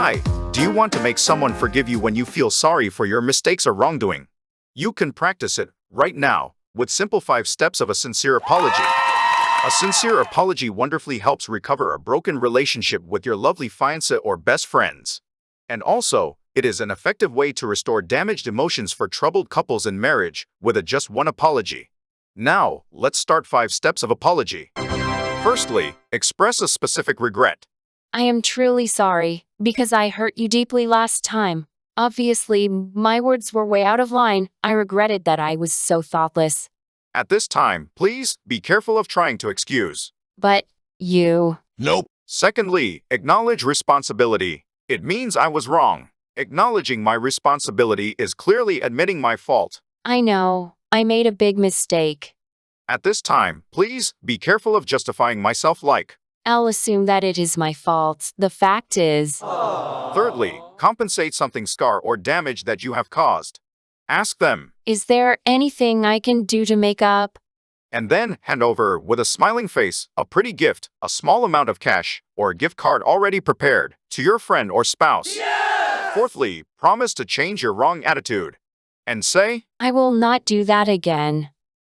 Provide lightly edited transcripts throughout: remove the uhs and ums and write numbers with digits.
Hi, do you want to make someone forgive you when you feel sorry for your mistakes or wrongdoing? You can practice it right now with simple 5 steps of a sincere apology. A sincere apology wonderfully helps recover a broken relationship with your lovely fiancé or best friends. And also, it is an effective way to restore damaged emotions for troubled couples in marriage with just one apology. Now, let's start 5 steps of apology. Firstly, express a specific regret. I am truly sorry, because I hurt you deeply last time. Obviously, my words were way out of line. I regretted that I was so thoughtless. At this time, please be careful of trying to excuse. But you... Nope. Secondly, acknowledge responsibility. It means I was wrong. Acknowledging my responsibility is clearly admitting my fault. I know. I made a big mistake. At this time, please be careful of justifying myself like. I'll assume that it is my fault. The fact is... Thirdly, compensate something scar or damage that you have caused. Ask them. Is there anything I can do to make up? And then hand over with a smiling face, a pretty gift, a small amount of cash, or a gift card already prepared to your friend or spouse. Yes! Fourthly, promise to change your wrong attitude. And say, I will not do that again.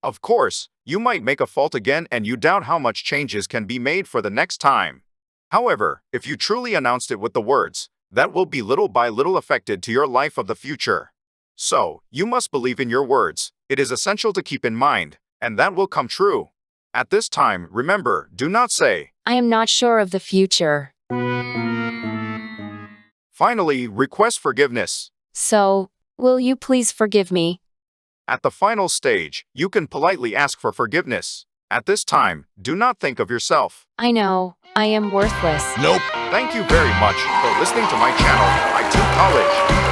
Of course, you might make a fault again and you doubt how much changes can be made for the next time. However, if you truly announced it with the words, that will be little by little affected to your life of the future. So, you must believe in your words. It is essential to keep in mind, and that will come true. At this time, remember, do not say, I am not sure of the future. Finally, request forgiveness. So, will you please forgive me? At the final stage, you can politely ask for forgiveness. At this time, do not think of yourself. I know, I am worthless. Nope. Thank you very much for listening to my channel, I Too College.